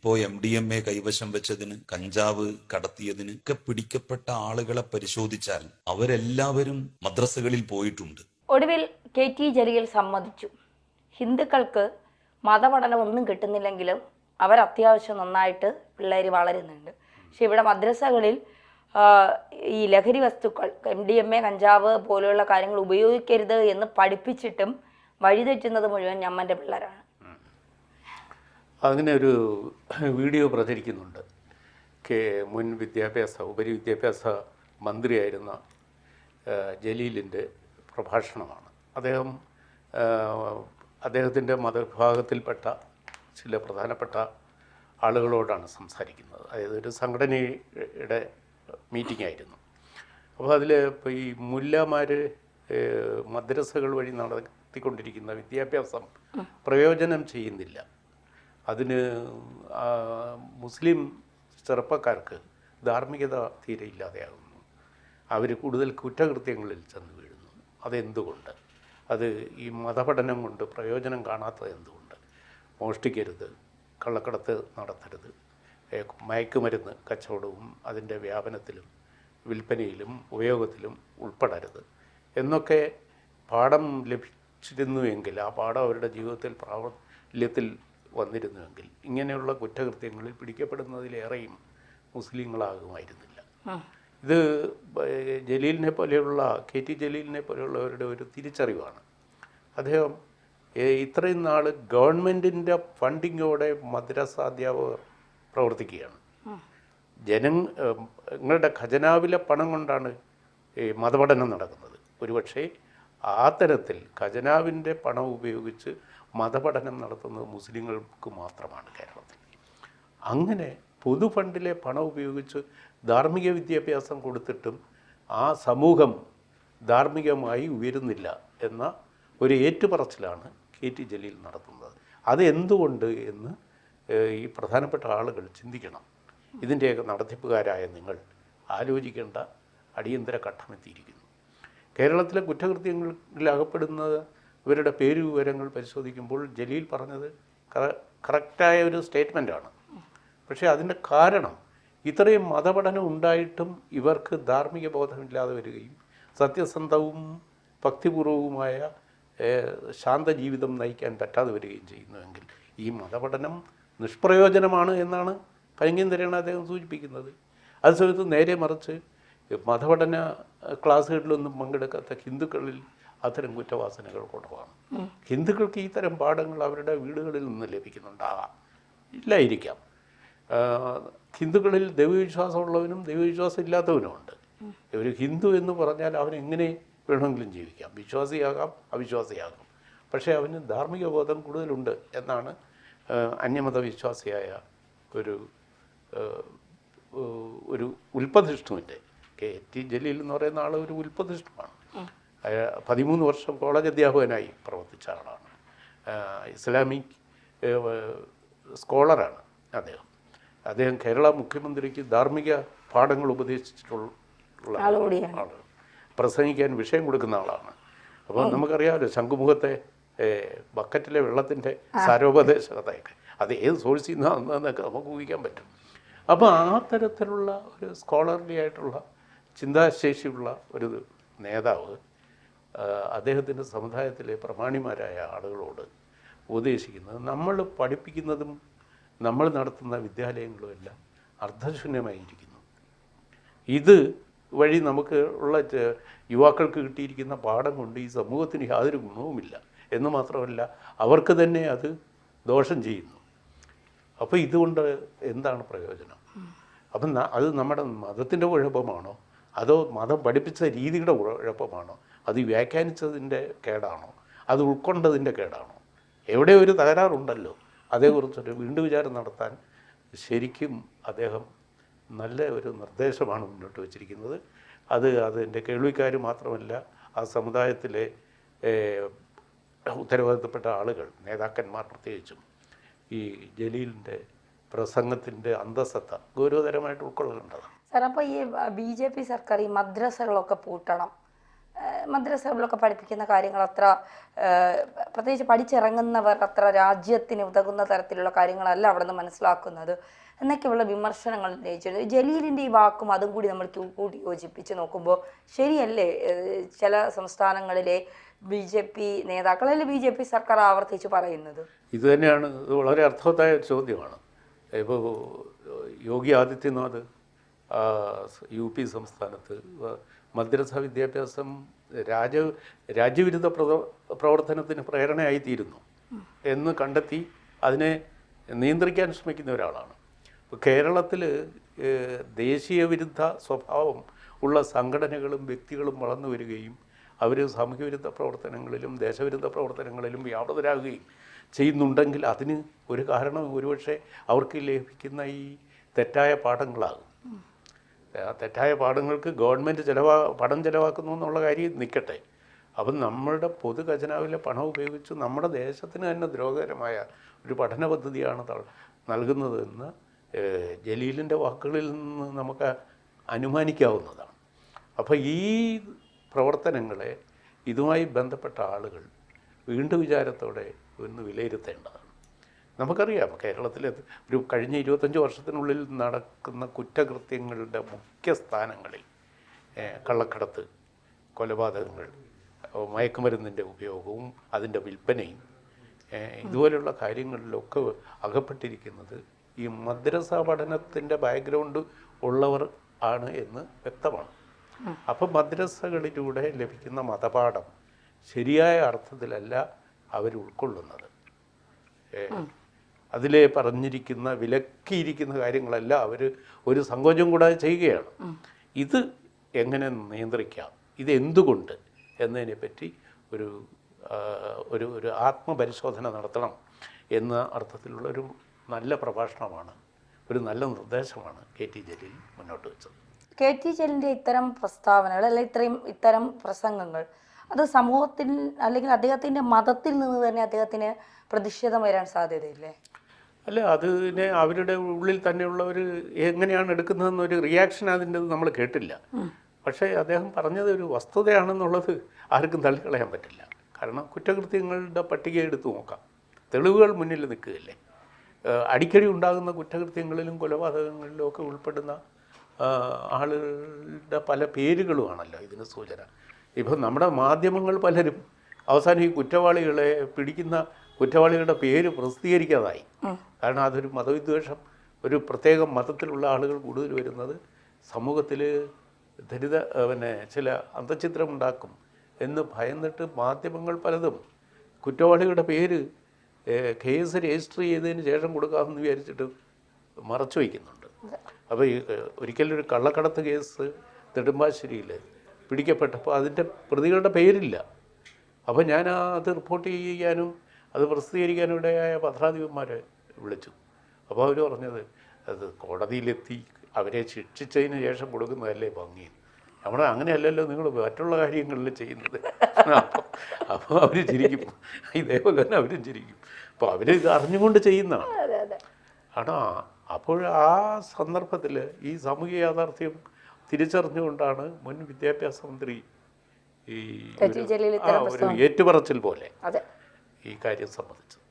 ഇപ്പോൾ MDMA കൈവശം വെച്ചതിന്, കഞ്ചാവ് കടത്തിയതിന് ഒക്കെ പിടിക്കപ്പെട്ട ആളുകളെ പരിശോധിച്ചാൽ അവരെല്ലാവരും മദ്രസകളിൽ പോയിട്ടുണ്ട്. ഒടുവിൽ KT ജലീൽ സമ്മതിച്ചു, ഹിന്ദുക്കൾക്ക് മതപഠനം ഒന്നും കിട്ടുന്നില്ലെങ്കിലും അവർ അത്യാവശ്യം നന്നായിട്ട് പിള്ളേർ വളരുന്നുണ്ട്. പക്ഷെ ഇവിടെ മദ്രസകളിൽ ഈ ലഹരി വസ്തുക്കൾ MDMA കഞ്ചാവ് പോലെയുള്ള കാര്യങ്ങൾ ഉപയോഗിക്കരുത് എന്ന് പഠിപ്പിച്ചിട്ടും വഴിതെറ്റുന്നത് മുഴുവൻ ഞമ്മൻ്റെ പിള്ളേരാണ്. അങ്ങനെ ഒരു വീഡിയോ പ്രചരിക്കുന്നുണ്ട്. മുൻ ഉപരിവിദ്യാഭ്യാസ മന്ത്രിയായിരുന്ന ജലീലിൻ്റെ പ്രഭാഷണമാണ്. അദ്ദേഹത്തിൻ്റെ മതവിഭാഗത്തിൽപ്പെട്ട ചില പ്രധാനപ്പെട്ട ആളുകളോടാണ് സംസാരിക്കുന്നത്. അതായത് ഒരു സംഘടനയുടെ മീറ്റിംഗ് ആയിരുന്നു. അപ്പോൾ അതിൽ ഇപ്പോൾ ഈ മുല്ലമാർ മദ്രസകൾ വഴി നടത്തിക്കൊണ്ടിരിക്കുന്ന വിദ്യാഭ്യാസം പ്രയോജനം ചെയ്യുന്നില്ല. അതിന് മുസ്ലിം ചെറുപ്പക്കാർക്ക് ധാർമ്മികത തീരെ ഇല്ലാതെയാകുന്നു. അവർ കൂടുതൽ കുറ്റകൃത്യങ്ങളിൽ ചെന്ന് വീഴുന്നു. അതെന്തുകൊണ്ട്? അത് ഈ മതപഠനം കൊണ്ട് പ്രയോജനം കാണാത്തത് എന്തുകൊണ്ട്? മോഷ്ടിക്കരുത്, കള്ളക്കടത്ത് നടത്തരുത്, മയക്കുമരുന്ന് കച്ചവടവും അതിൻ്റെ വ്യാപനത്തിലും വിൽപ്പനയിലും ഉപയോഗത്തിലും ഉൾപ്പെടരുത് എന്നൊക്കെ പാഠം ലഭിച്ചിരുന്നുവെങ്കിൽ, ആ പാഠം അവരുടെ ജീവിതത്തിൽ പ്രാബല്യത്തിൽ വന്നിരുന്നുവെങ്കിൽ ഇങ്ങനെയുള്ള കുറ്റകൃത്യങ്ങളിൽ പിടിക്കപ്പെടുന്നതിലേറെയും മുസ്ലിങ്ങളാകുമായിരുന്നില്ല. ഇത് ജലീലിനെ പോലെയുള്ള KT ജലീലിനെ പോലെയുള്ളവരുടെ ഒരു തിരിച്ചറിവാണ്. അദ്ദേഹം ഇത്രയും നാൾ ഗവൺമെൻറ്റിൻ്റെ ഫണ്ടിങ്ങോടെ മദ്രസ അധ്യാപകർ പ്രവർത്തിക്കുകയാണ്. ജനങ്ങളുടെ ഖജനാവിലെ പണം കൊണ്ടാണ് ഈ മതപഠനം നടക്കുന്നത്. ഒരുപക്ഷെ ആ തരത്തിൽ ഖജനാവിൻ്റെ പണം ഉപയോഗിച്ച് മതപഠനം നടത്തുന്നത് മുസ്ലിങ്ങൾക്ക് മാത്രമാണ് കേരളത്തിൽ. അങ്ങനെ പൊതു ഫണ്ടിലെ പണം ഉപയോഗിച്ച് ധാർമ്മിക വിദ്യാഭ്യാസം കൊടുത്തിട്ടും ആ സമൂഹം ധാർമ്മികമായി ഉയരുന്നില്ല എന്ന ഒരു ഏറ്റുപറച്ചിലാണ് KT ജലീൽ നടത്തുന്നത്. അത് എന്തുകൊണ്ട് എന്ന് ഈ പ്രധാനപ്പെട്ട ആളുകൾ ചിന്തിക്കണം. ഇതിൻ്റെയൊക്കെ നടത്തിപ്പുകാരായ നിങ്ങൾ ആലോചിക്കേണ്ട അടിയന്തര ഘട്ടമെത്തിയിരിക്കുന്നു. കേരളത്തിലെ കുറ്റകൃത്യങ്ങളിൽ അകപ്പെടുന്നത് ഇവരുടെ പേരുവിവരങ്ങൾ പരിശോധിക്കുമ്പോൾ ജലീൽ പറഞ്ഞത് കറക്റ്റായ ഒരു സ്റ്റേറ്റ്മെൻറ്റാണ്. പക്ഷേ അതിൻ്റെ കാരണം ഇത്രയും മതപഠനം ഉണ്ടായിട്ടും ഇവർക്ക് ധാർമ്മിക ബോധമില്ലാതെ വരികയും സത്യസന്ധവും ഭക്തിപൂർവവുമായ ശാന്ത ജീവിതം നയിക്കാൻ പറ്റാതെ വരികയും ചെയ്യുന്നുവെങ്കിൽ ഈ മതപഠനം നിഷ്പ്രയോജനമാണ് എന്നാണ് ഭയങ്കരനാണ് അദ്ദേഹം സൂചിപ്പിക്കുന്നത്. അതേസമയത്ത് നേരെ മറിച്ച് മതപഠന ക്ലാസ്സുകളിലൊന്നും പങ്കെടുക്കാത്ത ഹിന്ദുക്കളിൽ അത്തരം കുറ്റവാസനകൾ കുറവാണ്. ഹിന്ദുക്കൾക്ക് ഈ തരം പാഠങ്ങൾ അവരുടെ വീടുകളിൽ നിന്ന് ലഭിക്കുന്നുണ്ടാകാം, ഇല്ലായിരിക്കാം. ഹിന്ദുക്കളിൽ ദൈവവിശ്വാസമുള്ളവനും ദൈവവിശ്വാസം ഇല്ലാത്തവനുമുണ്ട്. ഒരു ഹിന്ദു എന്ന് പറഞ്ഞാൽ അവൻ എങ്ങനെ വേണമെങ്കിലും ജീവിക്കാം, വിശ്വാസിയാകാം അവിശ്വാസിയാകാം. പക്ഷേ അവന് ധാർമ്മിക ബോധം കൂടുതലുണ്ട് എന്നാണ് അന്യമത വിശ്വാസിയായ ഒരു ഉൽപ്പതിഷ്ണുവിൻ്റെ KT ജലീൽ എന്ന് പറയുന്ന ആൾ ഒരു ഉൽപ്പതിഷ്ണുവാണ്. 13 വർഷം കോളേജ് അധ്യാപകനായി പ്രവർത്തിച്ച ആളാണ്. ഇസ്ലാമിക് സ്കോളറാണ് അദ്ദേഹം കേരള മുഖ്യമന്ത്രിക്ക് ധാർമ്മിക പാഠങ്ങൾ ഉപദേശിച്ചിട്ടുള്ള ആളാണ്. പ്രസംഗിക്കാൻ വിഷയം കൊടുക്കുന്ന ആളാണ്. അപ്പോൾ നമുക്കറിയാമല്ലോ ശംഖുമുഖത്തെ ബക്കറ്റിലെ വെള്ളത്തിൻ്റെ സാരോപദേശകതയൊക്കെ അത് ഏത് സോഴ്സിൽ നിന്നൊക്കെ നമുക്ക് ഊഹിക്കാൻ പറ്റും. അപ്പോൾ ആ തരത്തിലുള്ള ഒരു സ്കോളർലി ആയിട്ടുള്ള ചിന്താശേഷിയുള്ള ഒരു നേതാവ് അദ്ദേഹത്തിൻ്റെ സമുദായത്തിലെ പ്രമാണിമാരായ ആളുകളോട് ഉപദേശിക്കുന്നത് നമ്മൾ പഠിപ്പിക്കുന്നതും നമ്മൾ നടത്തുന്ന വിദ്യാലയങ്ങളും എല്ലാം അർത്ഥശൂന്യമായിരിക്കുന്നു. ഇത് വഴി നമുക്ക് ഉള്ള യുവാക്കൾക്ക് കിട്ടിയിരിക്കുന്ന പാഠം കൊണ്ട് ഈ സമൂഹത്തിന് യാതൊരു ഗുണവുമില്ല എന്ന് മാത്രമല്ല അവർക്ക് തന്നെ അത് ദോഷം ചെയ്യുന്നു. അപ്പോൾ ഇതുകൊണ്ട് എന്താണ് പ്രയോജനം? അപ്പം അത് നമ്മുടെ മതത്തിൻ്റെ കുഴപ്പമാണോ അതോ മതം പഠിപ്പിച്ച രീതിയുടെ കുഴപ്പമാണോ? അത് വ്യാഖ്യാനിച്ചതിൻ്റെ കേടാണോ അത് ഉൾക്കൊണ്ടതിൻ്റെ കേടാണോ? എവിടെ ഒരു തകരാറുണ്ടല്ലോ, അതേക്കുറിച്ചൊരു വീണ്ടും വിചാരം നടത്താൻ ശരിക്കും അദ്ദേഹം നല്ല ഒരു നിർദ്ദേശമാണ് മുന്നോട്ട് വച്ചിരിക്കുന്നത്. അതിൻ്റെ കേൾവിക്കാർ മാത്രമല്ല ആ സമുദായത്തിലെ ഉത്തരവാദിത്തപ്പെട്ട ആളുകൾ, നേതാക്കന്മാർ പ്രത്യേകിച്ചും ഈ ജലീലിൻ്റെ പ്രസംഗത്തിൻ്റെ അന്തസത്ത ഗൗരവതരമായിട്ട് ഉൾക്കൊള്ളേണ്ടതാണ്. സാർ, അപ്പോൾ ഈ BJP സർക്കാർ ഈ മദ്രസകളൊക്കെ പൂട്ടണം, മദ്രസകളിലൊക്കെ പഠിപ്പിക്കുന്ന കാര്യങ്ങൾ അത്ര പ്രത്യേകിച്ച് പഠിച്ചിറങ്ങുന്നവർ അത്ര രാജ്യത്തിന് ഉതകുന്ന തരത്തിലുള്ള കാര്യങ്ങളല്ല അവിടെ നിന്ന് മനസ്സിലാക്കുന്നത് എന്നൊക്കെയുള്ള വിമർശനങ്ങൾ ഉന്നയിച്ചിരുന്നു. ജലീലിൻ്റെ ഈ വാക്കും അതും കൂടി നമ്മൾ കൂട്ടി യോജിപ്പിച്ച് നോക്കുമ്പോൾ ശരിയല്ലേ ചില സംസ്ഥാനങ്ങളിലെ BJP നേതാക്കൾ അല്ലെങ്കിൽ BJP സർക്കാർ ആവർത്തിച്ച് പറയുന്നത്? ഇത് തന്നെയാണ്, ഇത് വളരെ അർത്ഥവത്തായ ചോദ്യമാണ്. ഇപ്പോൾ യോഗി ആദിത്യനാഥ് UP സംസ്ഥാനത്ത് മദ്രസ വിദ്യാഭ്യാസം രാജ്യവിരുദ്ധ പ്രവർത്തനത്തിന് പ്രേരണയായിത്തീരുന്നു എന്ന് കണ്ടെത്തി അതിനെ നിയന്ത്രിക്കാൻ ശ്രമിക്കുന്ന ഒരാളാണ്. ഇപ്പോൾ കേരളത്തിൽ ദേശീയ വിരുദ്ധ സ്വഭാവം ഉള്ള സംഘടനകളും വ്യക്തികളും വളർന്നു വരികയും അവർ സാമൂഹ്യ വിരുദ്ധ പ്രവർത്തനങ്ങളിലും ദേശവിരുദ്ധ പ്രവർത്തനങ്ങളിലും വ്യാപൃതരാകുകയും ചെയ്യുന്നുണ്ടെങ്കിൽ അതിന് ഒരു കാരണം ഒരുപക്ഷെ അവർക്ക് ലഭിക്കുന്ന ഈ തെറ്റായ പാഠങ്ങളാകും. തെറ്റായ പാഠങ്ങൾക്ക് ഗവൺമെൻറ് പണം ചിലവാക്കുന്നു എന്നുള്ള കാര്യം നിൽക്കട്ടെ. അപ്പം നമ്മളുടെ പൊതു ഖജനാവിലെ പണം ഉപയോഗിച്ച് നമ്മുടെ ദേശത്തിന് തന്നെ ദ്രോഹകരമായ ഒരു പഠന പദ്ധതിയാണ് നൽകുന്നതെന്ന് ജലീലിൻ്റെ വാക്കുകളിൽ നിന്ന് നമുക്ക് അനുമാനിക്കാവുന്നതാണ്. അപ്പോൾ ഈ പ്രവർത്തനങ്ങളെ ഇതുമായി ബന്ധപ്പെട്ട ആളുകൾ വീണ്ടും വിചാരത്തോടെ ഒന്ന് വിലയിരുത്തേണ്ടതാണ്. നമുക്കറിയാം കേരളത്തിലെ ഒരു കഴിഞ്ഞ 25 വർഷത്തിനുള്ളിൽ നടക്കുന്ന കുറ്റകൃത്യങ്ങളുടെ മുഖ്യ സ്ഥാനങ്ങളിൽ കള്ളക്കടത്ത്, കൊലപാതകങ്ങൾ, മയക്കുമരുന്നിൻ്റെ ഉപയോഗവും അതിൻ്റെ വിൽപ്പനയും ഇതുപോലെയുള്ള കാര്യങ്ങളിലൊക്കെ അകപ്പെട്ടിരിക്കുന്നത് ഈ മദ്രസ പഠനത്തിൻ്റെ ബാക്ക്ഗ്രൗണ്ട് ഉള്ളവർ ആണ് എന്ന് വ്യക്തമാണ്. അപ്പം മദ്രസകളിലൂടെ ലഭിക്കുന്ന മതപാഠം ശരിയായ അർത്ഥത്തിലല്ല അവർ ഉൾക്കൊള്ളുന്നത്. അതിലെ പറഞ്ഞിരിക്കുന്ന വിലക്കിയിരിക്കുന്ന കാര്യങ്ങളെല്ലാം അവർ ഒരു സങ്കോചം കൂടാതെ ചെയ്യുകയാണ്. ഇത് എങ്ങനെ നിയന്ത്രിക്കാം, ഇത് എന്തുകൊണ്ട് എന്നതിനെപ്പറ്റി ഒരു ഒരു ആത്മപരിശോധന നടത്തണം എന്ന അർത്ഥത്തിലുള്ളൊരു നല്ല പ്രഭാഷണമാണ്, ഒരു നല്ല നിർദ്ദേശമാണ് KT ജലീൽ മുന്നോട്ട് വെച്ചത്. KT ജലീലിൻ്റെ ഇത്തരം പ്രസ്താവനകൾ അല്ലെങ്കിൽ ഇത്തരം പ്രസംഗങ്ങൾ അത് സമൂഹത്തിൽ അല്ലെങ്കിൽ അദ്ദേഹത്തിൻ്റെ മതത്തിൽ നിന്ന് തന്നെ അദ്ദേഹത്തിന് പ്രതിഷേധം വരാൻ സാധ്യതയില്ലേ? അല്ല, അതിനെ അവരുടെ ഉള്ളിൽ തന്നെയുള്ളവർ എങ്ങനെയാണ് എടുക്കുന്നതെന്നൊരു റിയാക്ഷൻ അതിൻ്റെ നമ്മൾ കേട്ടില്ല. പക്ഷേ അദ്ദേഹം പറഞ്ഞത് ഒരു വസ്തുതയാണെന്നുള്ളത് ആർക്കും തള്ളിക്കളയാൻ പറ്റില്ല. കാരണം കുറ്റകൃത്യങ്ങളുടെ പട്ടിക എടുത്തു നോക്കാം, തെളിവുകൾ മുന്നിൽ നിൽക്കുകയല്ലേ. അടിക്കടി ഉണ്ടാകുന്ന കുറ്റകൃത്യങ്ങളിലും കൊലപാതകങ്ങളിലും ഒക്കെ ഉൾപ്പെടുന്ന ആളുകളുടെ പല പേരുകളുമാണല്ലോ ഇതിന് സൂചന. ഇപ്പം നമ്മുടെ മാധ്യമങ്ങൾ പലരും അവസാനം ഈ കുറ്റവാളികളെ പിടിക്കുന്ന കുറ്റവാളികളുടെ പേര് പ്രസിദ്ധീകരിക്കാതായി. കാരണം അതൊരു മതവിദ്വേഷം, ഒരു പ്രത്യേക മതത്തിലുള്ള ആളുകൾ കൂടുതൽ വരുന്നത് സമൂഹത്തിൽ ചില അന്തഃഛിദ്രമുണ്ടാക്കും എന്ന് ഭയന്നിട്ട് മാധ്യമങ്ങൾ പലതും കുറ്റവാളികളുടെ പേര് കേസ് രജിസ്റ്റർ ചെയ്തതിന് ശേഷം കൊടുക്കാമെന്ന് വിചാരിച്ചിട്ട് മറച്ചു വയ്ക്കുന്നുണ്ട്. അപ്പോൾ ഈ ഒരിക്കലൊരു കള്ളക്കടത്ത് കേസ് നെടുമ്പാശ്ശേരിയിൽ പിടിക്കപ്പെട്ടപ്പോൾ അതിൻ്റെ പ്രതികളുടെ പേരില്ല. അപ്പോൾ ഞാൻ അത് റിപ്പോർട്ട് ചെയ്യാനും അത് പ്രസിദ്ധീകരിക്കാനും ഇടയായ പത്രാധിപന്മാരെ വിളിച്ചു. അപ്പോൾ അവർ പറഞ്ഞത് അത് കോടതിയിലെത്തി അവരെ ശിക്ഷിച്ചതിന് ശേഷം കൊടുക്കുന്നതല്ലേ ഭംഗി, നമ്മുടെ അങ്ങനെയല്ലല്ലോ നിങ്ങൾ മറ്റുള്ള കാര്യങ്ങളിൽ ചെയ്യുന്നത്. അപ്പോൾ അവർ ചിരിക്കും, ഇതേപോലെ തന്നെ അവരും ചിരിക്കും. അപ്പോൾ അവർ ഇത് അറിഞ്ഞുകൊണ്ട് ചെയ്യുന്നതാണ്. ആണോ? അപ്പോൾ ആ സന്ദർഭത്തിൽ ഈ സാമൂഹിക യാഥാർത്ഥ്യം തിരിച്ചറിഞ്ഞുകൊണ്ടാണ് മുൻ വിദ്യാഭ്യാസ മന്ത്രി ഈ ഒരു ഏറ്റുപറച്ചിൽ പോലെ ഈ കാര്യം സംബന്ധിച്ചത്.